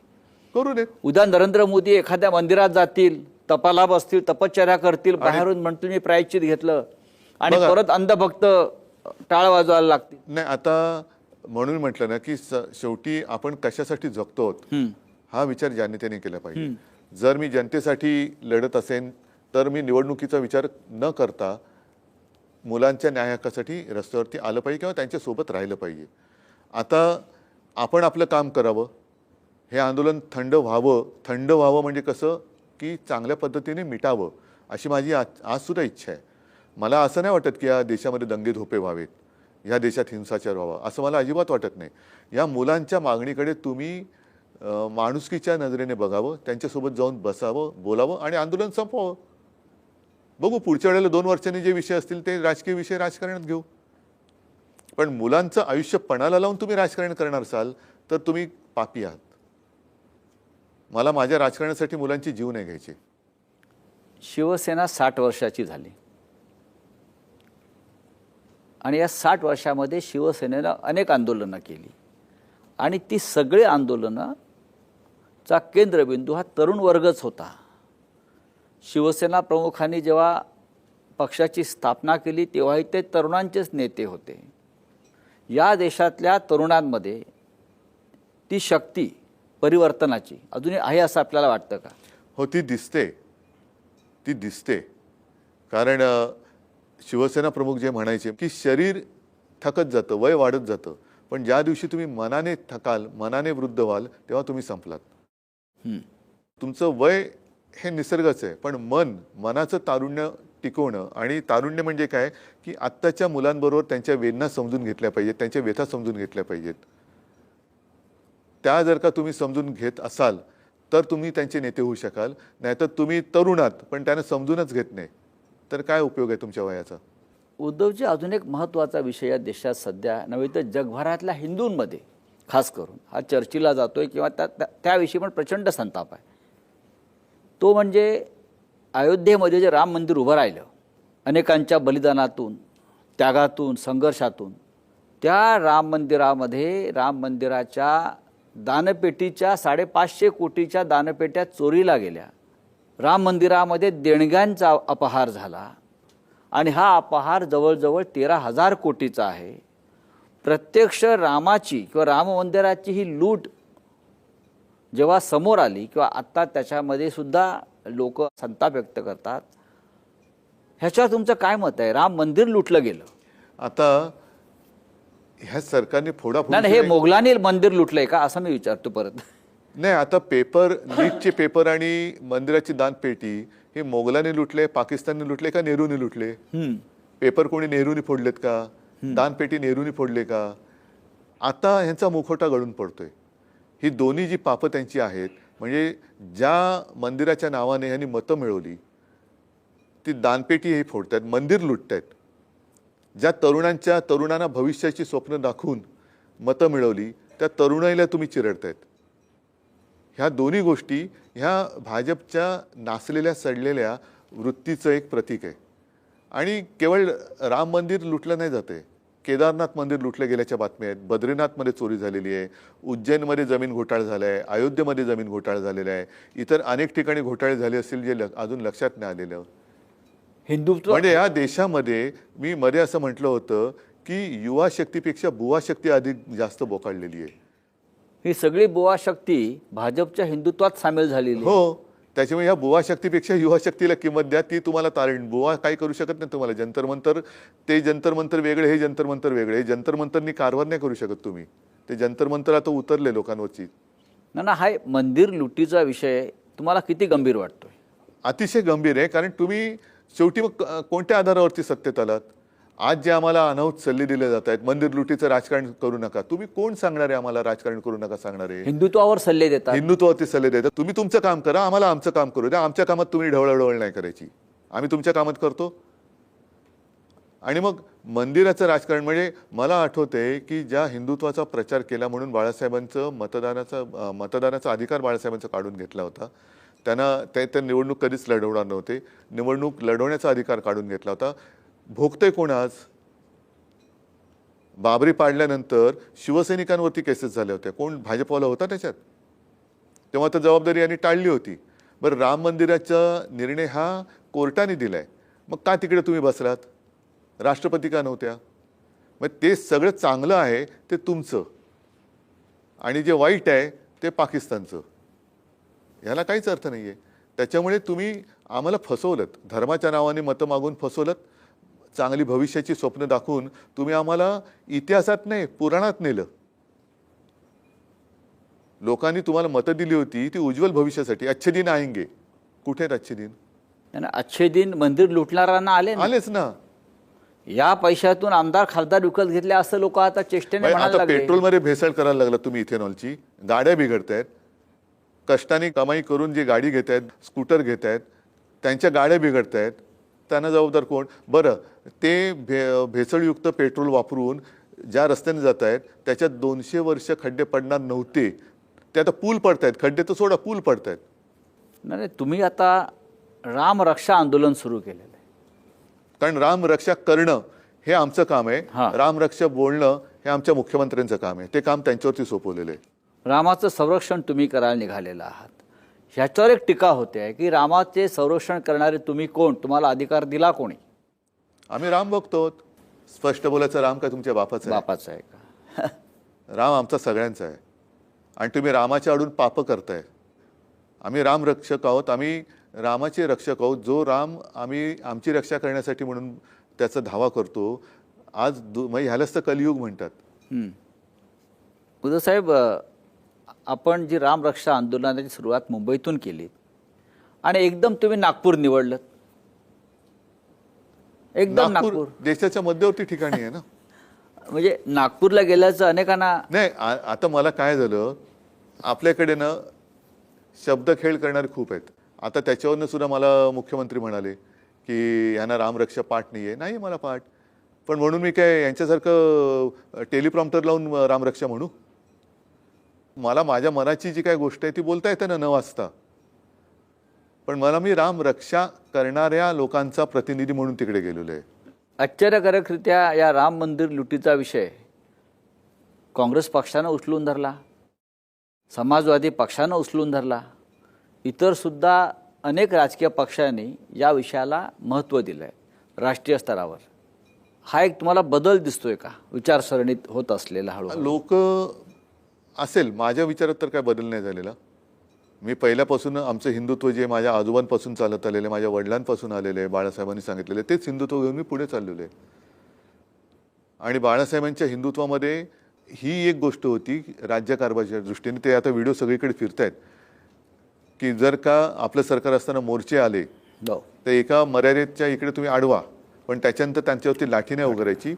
करू देत. उद्या नरेंद्र मोदी एखाद्या मंदिरात जातील, तपाला बसतील, तपश्चर्या करतील, बाहेरून म्हणतील मी प्रायश्चित घेतलं आणि परत अंधभक्त टाळ वाजवायला लागतील. नाही, आता म्हणून म्हटलं ना की शेवटी आपण कशासाठी जगतो हा विचार जनतेने केला पाहिजे. जर मी जनतेसाठी लढत असेन तर मी निवडणुकीचा विचार न करता मुलांच्या न्याय हक्कासाठी रस्त्यावरती आलं पाहिजे किंवा त्यांच्यासोबत राहिलं पाहिजे. आता आपण आपलं काम करावं, हे आंदोलन थंड व्हावं म्हणजे कसं की चांगल्या पद्धतीने मिटावं अशी माझी आज सुद्धा इच्छा आहे. मला असं नाही वाटत की या देशामध्ये दंगे धोपे व्हावेत, या देशात हिंसाचार व्हावा, असं मला अजिबात वाटत नाही. या मुलांच्या मागणीकडे तुम्ही माणुसकीच्या नजरेने बघावं, त्यांच्यासोबत जाऊन बसावं, बोलावं आणि आंदोलन संपवावं. बघू पुढच्या वेळेला 2 वर्षांनी जे विषय असतील ते राजकीय विषय राजकारणात घेऊ. पण मुलांचं आयुष्य पणाला लावून तुम्ही राजकारण करणार असाल तर तुम्ही पापी आहात. मला माझ्या राजकारणासाठी मुलांची जीव नाही घ्यायची. शिवसेना 60 वर्षाची झाली आणि या 60 वर्षामध्ये शिवसेनेनं अनेक आंदोलनं केली आणि ती सगळी आंदोलनाचा केंद्रबिंदू हा तरुण वर्गच होता. शिवसेना प्रमुखांनी जेव्हा पक्षाची स्थापना केली तेव्हाही ते तरुणांचेच नेते होते. या देशातल्या तरुणांमध्ये ती शक्ती परिवर्तनाची अजूनही आहे असं आपल्याला वाटतं का? हो, ती दिसते. कारण शिवसेना प्रमुख जे म्हणायचे की शरीर थकत जातं, वय वाढत जातं, पण ज्या दिवशी तुम्ही मनाने थकाल, मनाने वृद्ध व्हाल तेव्हा तुम्ही संपलात. तुमचं वय हे निसर्गाचं आहे, पण मनाचं तारुण्य टिकवणं, आणि तारुण्य म्हणजे काय की आत्ताच्या मुलांबरोबर त्यांच्या वेदना समजून घेतल्या पाहिजेत, त्यांच्या व्यथा समजून घेतल्या पाहिजेत. त्या जर का तुम्ही समजून घेत असाल तर तुम्ही त्यांचे नेते होऊ शकाल. नाहीतर तुम्ही तरुणात पण त्यांना समजूनच घेत नाही तर काय उपयोग आहे तुमच्या वयाचा? उद्धवजी, अजून एक महत्त्वाचा विषय या देशात सध्या नव्हे तर जगभरातल्या हिंदूंमध्ये खास करून हा चर्चेला जातोय किंवा त्याविषयी पण प्रचंड संताप आहे. तो म्हणजे अयोध्येमध्ये जे राम मंदिर उभं राहिलं, अनेकांच्या बलिदानातून, त्यागातून, संघर्षातून, त्या राम मंदिराच्या दानपेटीच्या 550 कोटीच्या दानपेट्या चोरीला गेल्या. राम मंदिरामध्ये देणग्यांचा अपहार झाला आणि हा अपहार जवळजवळ 13,000 कोटीचा आहे. प्रत्यक्ष रामाची किंवा राम मंदिराची ही लूट जेव्हा समोर आली किंवा आत्ता त्याच्यामध्ये सुद्धा लोक संताप व्यक्त करतात, ह्याच्यावर तुमचं काय मत आहे? राम मंदिर लुटलं गेलं. आता ह्या सरकारने फोडाफोडी नाही, हे मोगलांनी मंदिर लुटलंय का असं मी विचारतो परत. नाही, आता नीटचे पेपर आणि मंदिराची दानपेटी हे मोगलांनी लुटले, पाकिस्तानने लुटले का नेहरूने लुटले? पेपर कोणी नेहरूने फोडलेत का? दानपेटी नेहरूने फोडले का? आता ह्यांचा मुखवटा गळून पडतोय. ही दोन्ही जी पापं त्यांची आहेत, म्हणजे ज्या मंदिराच्या नावाने ह्यांनी मतं मिळवली ती दानपेटी हे फोडतात, मंदिर लुटतायत. ज्या तरुणांना भविष्याची स्वप्न दाखवून मतं मिळवली त्या तरुणाईला तुम्ही चिरडतायत. ह्या दोन्ही गोष्टी ह्या भाजपच्या नासलेल्या सडलेल्या वृत्तीचं एक प्रतीक आहे. आणि केवळ राम मंदिर लुटलं नाही जाते, केदारनाथ मंदिर लुटलं गेल्याच्या बातम्या आहेत, बद्रीनाथमध्ये चोरी झालेली आहे, उज्जैनमध्ये जमीन घोटाळा झाला आहे, अयोध्येमध्ये जमीन घोटाळा झालेला आहे, इतर अनेक ठिकाणी घोटाळे झाले असतील जे अजून लक्षात नाही आलेलं. हिंदुत्व म्हणजे या देशामध्ये मी मध्ये असं म्हटलं होतं की युवा शक्तीपेक्षा बुवा शक्ती अधिक जास्त बोकाळलेली आहे. ही सगळी बुवा शक्ती भाजपच्या हिंदुत्वात सामील झालेली आहे. हो, त्याच्यामुळे ह्या बुवा शक्तीपेक्षा युवा शक्तीला किंमत द्या, ती तुम्हाला तारण. बुवा काही करू शकत नाही तुम्हाला. जंतर मंतर, ते जंतर मंतर वेगळे, हे जंतर मंतर वेगळे. हे जंतर मंतरनी कारभार नाही करू शकत तुम्ही. ते जंतर मंतर आता उतरले लोकांवरची. ना हा मंदिर लुटीचा विषय तुम्हाला किती गंभीर वाटतोय? अतिशय गंभीर आहे, कारण तुम्ही शेवटी मग कोणत्या आधारावरती सत्तेत आलात? आज जे आम्हाला अनाहूत सल्ले दिले जात आहेत, मंदिर लुटीचं राजकारण करू नका, तुम्ही कोण सांगणार आहे आम्हाला राजकारण करू नका सांगणार आहे? हिंदुत्वावर सल्ले देतात. हिंदुत्वावरती सल्ले देतात. तुम्ही तुमचं काम करा, आम्हाला आमचं काम करू द्या. आमच्या कामात तुम्ही ढवळाढवळ नाही करायची, आम्ही तुमच्या कामात करतो. आणि मग मंदिराचं राजकारण म्हणजे मला आठवतंय की ज्या हिंदुत्वाचा प्रचार केला म्हणून बाळासाहेबांचं मतदानाचा अधिकार बाळासाहेबांचा काढून घेतला होता. त्यांना ते निवडणूक कधीच लढवणार नव्हते, निवडणूक लढवण्याचा अधिकार काढून घेतला होता. भोगतंय कोण आज? बाबरी पाडल्यानंतर शिवसैनिकांवरती केसेस झाल्या होत्या, कोण भाजपवाला होता त्याच्यात? तेव्हा तर जबाबदारी यांनी टाळली होती. बरं, राम मंदिराचा निर्णय हा कोर्टाने दिलाय, मग का तिकडे तुम्ही बसलात? राष्ट्रपती का नव्हत्या? मग ते सगळं चांगलं आहे ते तुमचं, आणि जे वाईट आहे ते पाकिस्तानचं. ह्याला काहीच अर्थ नाही आहे. त्याच्यामुळे तुम्ही आम्हाला फसवलं, धर्माच्या नावाने मतं मागून फसवलं, चांगली भविष्याची स्वप्न दाखवून तुम्ही आम्हाला इतिहासात नाही पुराणात नेलं. लोकांनी तुम्हाला मतं दिली होती ती उज्ज्वल भविष्यासाठी. अच्छे दिन आएंगे, कुठे आहेत अच्छे दिन? अच्छे दिन मंदिर लुटणाऱ्यांना आलेच ना. या पैशातून आमदार खासदार विकत घेतले असं लोक आता चेष्टेने म्हणायला आता लागले. पेट्रोलमध्ये भेसळ करायला लागला तुम्ही, इथेनॉलची. गाड्या बिघडतायत, कष्टाने कमाई करून जी गाडी घेत आहेत, स्कूटर घेत आहेत, त्यांच्या गाड्या बिघडत आहेत. त्यांना जबाबदार कोण? बरं, ते भेसळयुक्त पेट्रोल वापरून ज्या रस्त्याने जात आहेत त्याच्यात 200 वर्ष खड्डे पडणार नव्हते, ते आता पूल पडत आहेत. खड्डे तर सोडा, पूल पडत आहेत. नाही, तुम्ही आता राम रक्षा आंदोलन सुरू केलेलं आहे. कारण राम रक्षा करणं हे आमचं काम आहे, हां. राम रक्षा बोलणं हे आमच्या मुख्यमंत्र्यांचं काम आहे. ते काम त्यांच्यावरती सोपवलेलं आहे. रामाचं संरक्षण तुम्ही करायला निघालेलं आहात. ह्याच्यावर एक टीका होते आहे की रामाचे संरक्षण करणारे तुम्ही कोण? तुम्हाला अधिकार दिला कोणी? आम्ही राम बघतो. स्पष्ट बोलायचं, राम काय तुमच्या बापाचं आहे? बापाचं आहे का? राम आमचा सगळ्यांचा आहे. आणि तुम्ही रामाच्या आडून पापं करताय. आम्ही राम रक्षक आहोत, आम्ही रामाचे रक्षक आहोत. जो राम आम्ही आमची रक्षा करण्यासाठी म्हणून त्याचा धावा करतो. आज ह्यालाच तर कलियुग म्हणतात. उद्धव साहेब, आपण जी राम रक्षा आंदोलनाची सुरुवात मुंबईतून केली आणि एकदम तुम्ही नागपूर निवडलं. एकदम नागपूर देशाच्या मध्यवर्ती ठिकाणी आहे ना. म्हणजे नागपूरला गेल्याचं अनेकांना नाही. आता मला काय झालं, आपल्याकडे ना शब्दखेळ करणारे खूप आहेत. आता त्याच्यावरनं सुद्धा मला मुख्यमंत्री म्हणाले की यांना रामरक्षा पाठ नाही आहे. नाही मला पाठ, पण म्हणून मी काय यांच्यासारखं टेलिप्रॉम्प्टर लावून रामरक्षा म्हणू? मला माझ्या मनाची जी काय गोष्ट आहे ती बोलता येते ना न वाचता. पण मी रामरक्षा करणाऱ्या लोकांचा प्रतिनिधी म्हणून तिकडे गेलेलो आहे. आश्चर्यकारकरित्या या राम मंदिर लुटीचा विषय काँग्रेस पक्षानं उचलून धरला, समाजवादी पक्षानं उचलून धरला, इतर सुद्धा अनेक राजकीय पक्षांनी या विषयाला महत्त्व दिलं आहे राष्ट्रीय स्तरावर. हा एक तुम्हाला बदल दिसतोय का विचारसरणीत होत असलेला? हळूहळू लोक असेल, माझ्या विचारात तर काय बदल नाही झालेला. मी पहिल्यापासून आमचं हिंदुत्व जे माझ्या आजोबांपासून चालत आलेलं आहे, माझ्या वडिलांपासून आलेलं आहे, बाळासाहेबांनी सांगितलेलं तेच हिंदुत्व घेऊन मी पुढे चाललेलो आहे. आणि बाळासाहेबांच्या हिंदुत्वामध्ये ही एक गोष्ट होती राज्यकारभाराच्या दृष्टीने. ते आता व्हिडिओ सगळीकडे फिरतायत की जर का आपलं सरकार असताना मोर्चे आले तर एका मर्यादेच्या इकडे तुम्ही अडवा, पण त्याच्यानंतर त्यांच्यावरती लाठी नाही उगारायची.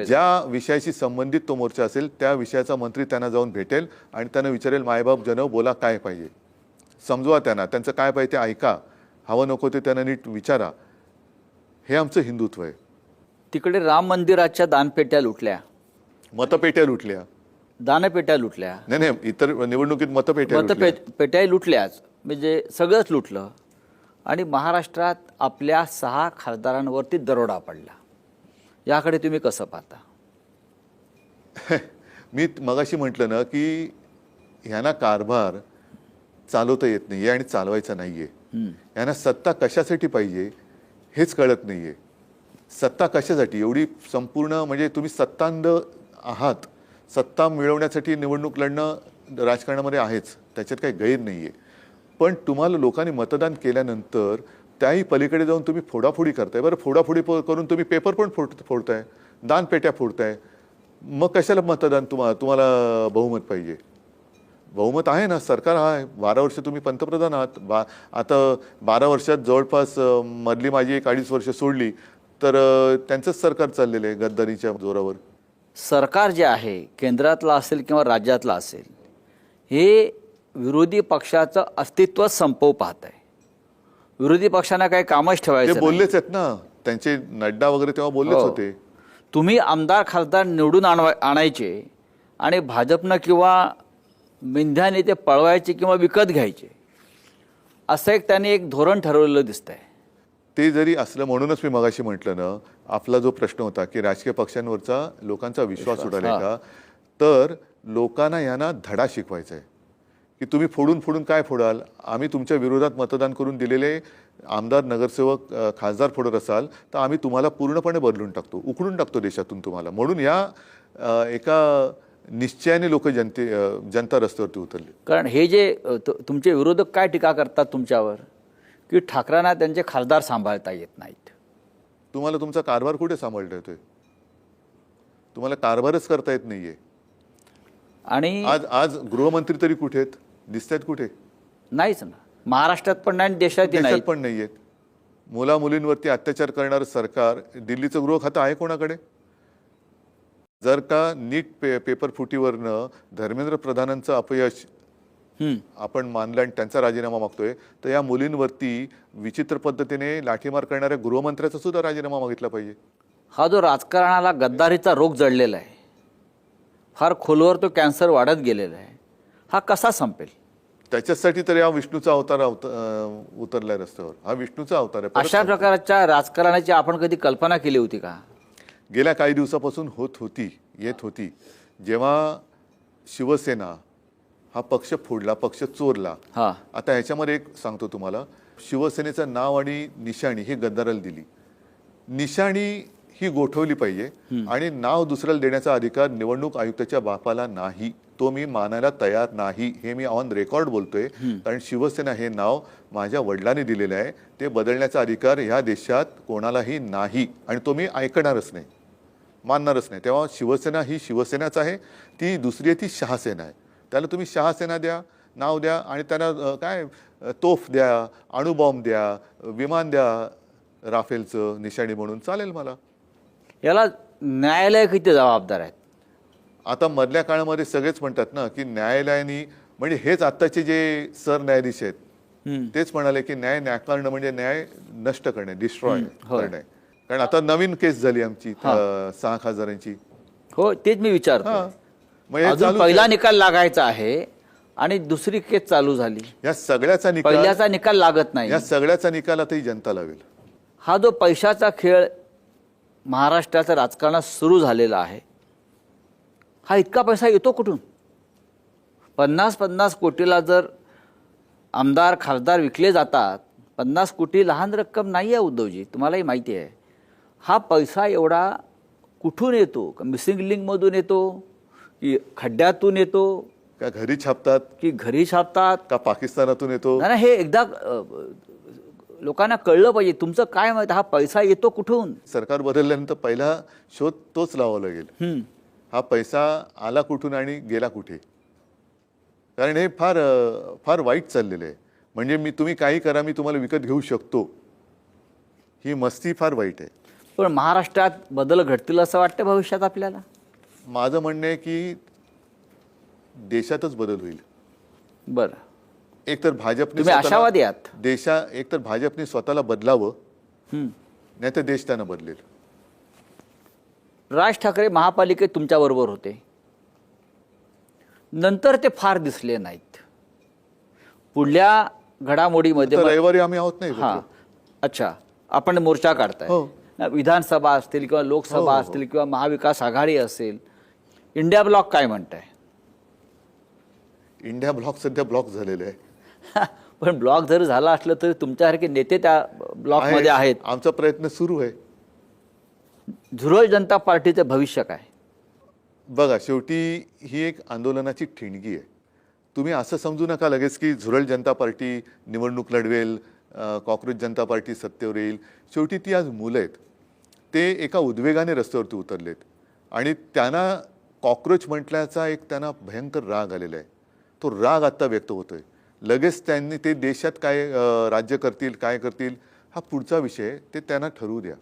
ज्या विषयाशी संबंधित तो मोर्चा असेल त्या विषयाचा मंत्री त्यांना जाऊन भेटेल आणि त्यांना विचारेल, मायबाप जनव बोला काय पाहिजे, समजवा त्यांना, त्यांचं काय पाहिजे ते ऐका, हवं नको ते त्यांना नीट विचारा. हे आमचं हिंदुत्व आहे. तिकडे राम मंदिराच्या दानपेट्या लुटल्या, मतपेट्या लुटल्या. दानपेट्या लुटल्या, नाही नाही, इतर निवडणुकीत मतपेट्या लुटल्या. पेट्याही लुटल्याच, म्हणजे सगळंच लुटलं. आणि महाराष्ट्रात आपल्या 6 खासदारांवरती दरोडा पडला. याकडे तुम्ही कसं पाहता? मी मगाशी म्हटलं ना की ह्यांना कारभार चालवता येत नाहीये आणि चालवायचा नाहीये. यांना सत्ता कशासाठी पाहिजे हेच कळत नाहीये. सत्ता कशासाठी एवढी संपूर्ण, म्हणजे तुम्ही सत्तांध आहात, सत्ता मिळवण्यासाठी निवडणूक लढणं राजकारणामध्ये आहेच, त्याच्यात काही गैर नाहीये. पण तुम्हाला लोकांनी मतदान केल्यानंतर त्याही पलीकडे जाऊन तुम्ही फोडाफोडी करताय. बरं, फोडाफोडी करून तुम्ही पेपर पण फोडताय, दानपेट्या फोडताय. मग कशाला मतदान? तुम्हाला बहुमत पाहिजे? बहुमत आहे ना, सरकार आहे, 12 वर्ष तुम्ही पंतप्रधान आहात. आता 12 वर्षात जवळपास मधली माझी 1-2.5 वर्ष सोडली तर त्यांचंच सरकार चाललेलं आहे गद्दारीच्या जोरावर. सरकार जे आहे, केंद्रातलं असेल किंवा राज्यातलं असेल, हे विरोधी पक्षाचं अस्तित्व संपवू पाहत आहे. विरोधी पक्षांना काही कामच ते ठेवायचं नाही. बोललेच आहेत ना, त्यांचे नड्डा वगैरे तेव्हा बोललेच हो. होते. तुम्ही आमदार खासदार निवडून आणायचे आणि भाजपनं किंवा मेंढ्याने ते पळवायचे किंवा विकत घ्यायचे, असं त्यांनी एक धोरण ठरवलेलं दिसतंय. ते जरी असलं, म्हणूनच मी मगाशी म्हटलं ना, आपला जो प्रश्न होता की राजकीय पक्षांवरचा लोकांचा विश्वास उडालाय का, तर लोकांना यांना धडा शिकवायचा आहे की तुम्ही फोडून फोडून काय फोडाल. आम्ही तुमच्या विरोधात मतदान करून दिलेले आमदार, नगरसेवक, खासदार फोडत असाल तर आम्ही तुम्हाला पूर्णपणे बदलून टाकतो, उखडून टाकतो देशातून तुम्हाला. म्हणून या एका निश्चयाने जनता रस्त्यावरती उतरली. कारण हे जे तुमचे विरोधक काय टीका करतात तुमच्यावर, की ठाकरेंना त्यांचे खासदार सांभाळता येत नाहीत. तुम्हाला तुमचा कारभार कुठे सांभाळता येतोय? तुम्हाला कारभारच करता येत नाहीये. आणि आज गृहमंत्री तरी कुठे आहेत? दिसतायत कुठे? नाहीच ना. महाराष्ट्रात पण नाही, देशात नाही, पण नाहीयेत. मुला मुलींवरती अत्याचार करणारं सरकार. दिल्लीचं गृह खातं आहे कोणाकडे? जर का नीट पेपर फुटीवरनं धर्मेंद्र प्रधानांचं अपयश आपण मानलं आणि त्यांचा राजीनामा मागतोय, तर या मुलींवरती विचित्र पद्धतीने लाठीमार करणाऱ्या गृहमंत्र्याचा सुद्धा राजीनामा मागितला पाहिजे. हा जो राजकारणाला गद्दारीचा रोग जडलेला आहे, फार खोलवर तो कॅन्सर वाढत गेलेला आहे, हा कसा संपेल? त्याच्यासाठी तर या विष्णूचा अवतार उतरलाय रस्त्यावर. हा विष्णूचा अवतार आहे. अशा प्रकारच्या राजकारणाची आपण कधी कल्पना केली होती का? गेल्या काही दिवसापासून येत होती. जेव्हा शिवसेना हा पक्ष फोडला, पक्ष चोरला. आता ह्याच्यामध्ये एक सांगतो तुम्हाला, शिवसेनेचं नाव आणि निशाणी ही गद्दाराला दिली. निशाणी ही गोठवली पाहिजे आणि नाव दुसऱ्याला देण्याचा अधिकार निवडणूक आयुक्ताच्या बापाला नाही. तो मी मानायला तयार नाही, हे मी ऑन रेकॉर्ड बोलतोय. कारण शिवसेना हे नाव माझ्या वडिलांनी दिलेलं आहे, ते बदलण्याचा अधिकार ह्या देशात कोणालाही नाही आणि तो मी ऐकणारच नाही, मानणारच नाही. तेव्हा शिवसेना ही शिवसेनाच आहे, ती दुसरी आहे ती शहासेना आहे. त्याला तुम्ही शहासेना द्या, नाव द्या आणि त्यांना काय तोफ द्या, अणुबॉम्ब द्या, विमान द्या राफेलचं निशाणी म्हणून, चालेल मला. याला न्यायालय किती जबाबदार आहेत? आता मधल्या काळामध्ये सगळेच म्हणतात ना की न्यायालयाने, म्हणजे हेच आत्ताचे जे सरन्यायाधीश आहेत तेच म्हणाले की न्याय नाकारणं म्हणजे न्याय नष्ट करणे, डिस्ट्रॉय करणे. कारण आता नवीन केस झाली आमची 6 खासदारांची. हो, तेच मी विचारतो. पहिला निकाल लागायचा आहे आणि दुसरी केस चालू झाली. या सगळ्याचा निकाल, पहिल्याचा निकाल लागत नाही. या सगळ्याचा निकाल आता ही जनता लावेल. हा जो पैशाचा खेळ महाराष्ट्राच्या राजकारणात सुरू झालेला आहे, हा इतका पैसा येतो कुठून? 50-50 कोटीला जर आमदार खासदार विकले जातात, 50 कोटी लहान रक्कम नाही आहे उद्धवजी, तुम्हालाही माहिती आहे. हा पैसा एवढा कुठून येतो? मिसिंग लिंकमधून येतो की खड्ड्यातून येतो? का घरी छापतात? की घरी छापतात? का पाकिस्तानातून येतो? नाही, हे एकदा लोकांना कळलं पाहिजे. तुमचं काय मत, हा पैसा येतो कुठून? सरकार बदलल्यानंतर पहिला शोध तोच लावावा लागेल. हा पैसा आला कुठून आणि गेला कुठे? कारण हे फार फार वाईट चाललेलं आहे. म्हणजे तुम्ही काही करा, मी तुम्हाला विकत घेऊ शकतो, ही मस्ती फार वाईट आहे. पण महाराष्ट्रात बदल घडतील असं वाटतं भविष्यात आपल्याला? माझं म्हणणं आहे की देशातच बदल होईल. बरं, एकतर भाजपने, तुम्ही आशावादी आहात? एकतर भाजपने स्वतःला बदलावं, नाही तर देश त्यांना बदलेल. राज ठाकरे महापालिकेत तुमच्याबरोबर होते, नंतर ते फार दिसले नाहीत. पुढल्या घडामोडीमध्ये तर रविवारी आम्ही आहोत नाही हां, अच्छा, आपण मोर्चा काढताय. हो. विधानसभा असतील किंवा लोकसभा असतील किंवा महाविकास आघाडी असेल, इंडिया ब्लॉक काय म्हणताय? इंडिया ब्लॉक सध्या ब्लॉक झालेले आहे. पण ब्लॉक जर झाला असलं तरी तुमच्यासारखे नेते त्या ब्लॉकमध्ये आहेत. आमचा प्रयत्न सुरू आहे. झुरळ जनता पार्टीचं भविष्य काय? बघा, शेवटी ही एक आंदोलनाची ठिणगी आहे. तुम्ही असं समजू नका लगेच की झुरळ जनता पार्टी निवडणूक लढवेल, कॉक्रोच जनता पार्टी सत्तेवर येईल. शेवटी ती आज मुलं आहेत. ते एका उद्वेगाने रस्त्यावरती उतरलेत आणि त्यांना कॉक्रोच म्हटल्याचा एक त्यांना भयंकर राग आलेला आहे. तो राग आत्ता व्यक्त होतोय. लगेच त्यांनी ते देशात काय राज्य करतील, काय करतील, हा पुढचा विषय आहे. ते त्यांना ठरवू द्या.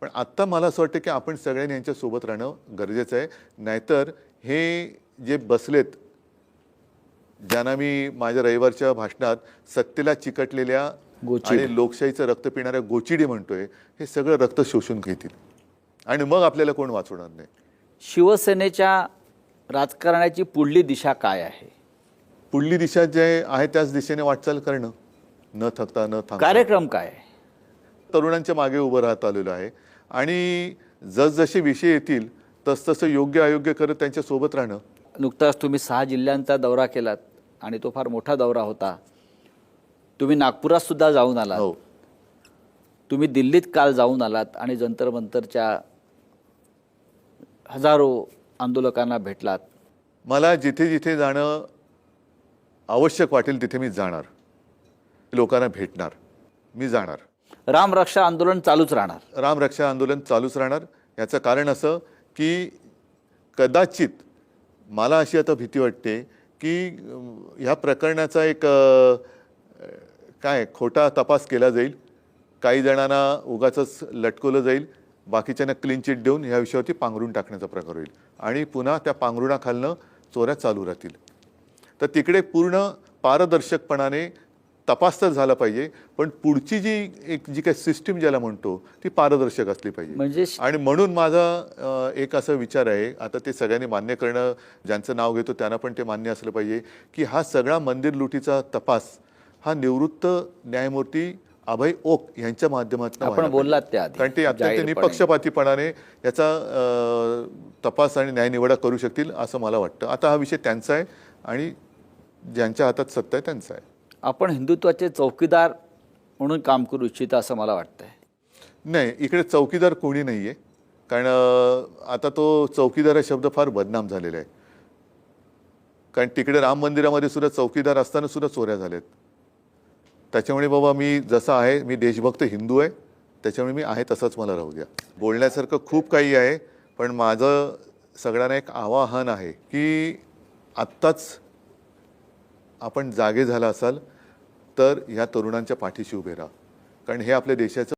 पण आत्ता मला असं वाटतं की आपण सगळ्यांनी यांच्यासोबत राहणं गरजेचं आहे. नाहीतर हे जे बसलेत, ज्यांना मी माझ्या रविवारच्या भाषणात सत्तेला चिकटलेल्या गोचिड आणि लोकशाहीचं रक्त पिणाऱ्या गोचिडी म्हणतोय, हे सगळं रक्त शोषून घेतील आणि मग आपल्याला कोण वाचवणार नाही. शिवसेनेच्या राजकारणाची पुढली दिशा काय आहे? पुढली दिशा जे आहे त्याच दिशेने वाटचाल करणं, न थकता न थांबता. कार्यक्रम काय आहे? तरुणांच्या मागे उभं राहत आलेलो आहे आणि जसजसे विषय येतील तसतसं योग्य अयोग्य करत त्यांच्या सोबत राहणं. नुकताच तुम्ही 6 जिल्ह्यांचा दौरा केलात आणि तो फार मोठा दौरा होता. तुम्ही नागपुरात सुद्धा जाऊन आलात. हो, तुम्ही दिल्लीत काल जाऊन आलात आणि जंतर मंतरच्या हजारो आंदोलकांना भेटलात. मला जिथे जिथे जाणं आवश्यक वाटेल तिथे मी जाणार, लोकांना भेटणार, मी जाणार. रामरक्षा आंदोलन चालूच राहणार. रामरक्षा आंदोलन चालूच राहणार. याचं कारण असं की कदाचित मला अशी आता भीती वाटते की ह्या प्रकरणाचा एक काय खोटा तपास केला जाईल. काही जणांना उगाचच लटकवलं जाईल, बाकीच्यांना क्लीन चिट देऊन ह्या विषयावरती पांघरून टाकण्याचा प्रकार होईल आणि पुन्हा त्या पांघरुणाखालनं चोऱ्या चालू राहतील. तर तिकडे पूर्ण पारदर्शकपणाने तपास तर झाला पाहिजे, पण पुढची जी काही सिस्टीम ज्याला म्हणतो ती पारदर्शक असली पाहिजे. म्हणजे आणि म्हणून माझा एक असा विचार आहे, आता ते सगळ्यांनी मान्य करणं, ज्यांचं नाव घेतो त्यांना पण ते मान्य असलं पाहिजे की हा सगळा मंदिर लुटीचा तपास हा निवृत्त न्यायमूर्ती अभय ओक यांच्या माध्यमातून आपण बोललात त्या आधी कारण ते अत्यंत जाहीरपणे. निपक्षपातीपणाने याचा तपास आणि न्यायनिवाडा करू शकतील असं मला वाटतं. आता हा विषय त्यांचा आहे आणि ज्यांच्या हातात सत्ता आहे त्यांचा आहे. आपण हिंदुत्वाचे चौकीदार म्हणून काम करू इच्छिता असं मला वाटतंय. नाही, इकडे चौकीदार कोणी नाही आहे. कारण आता तो चौकीदार हा शब्द फार बदनाम झालेला आहे. कारण तिकडे राम मंदिरामध्ये सुद्धा चौकीदार असताना सुद्धा चोऱ्या झाल्यात. त्याच्यामुळे बाबा मी जसा आहे, मी देशभक्त हिंदू आहे, त्याच्यामुळे मी आहे तसाच मला राहू द्या. बोलण्यासारखं खूप काही आहे, पण माझं सगळ्यांना एक आवाहन आहे की आत्ताच आपण जागे झाला असाल तर ह्या तरुणांच्या पाठीशी उभे राहा. कारण हे आपल्या देशाचं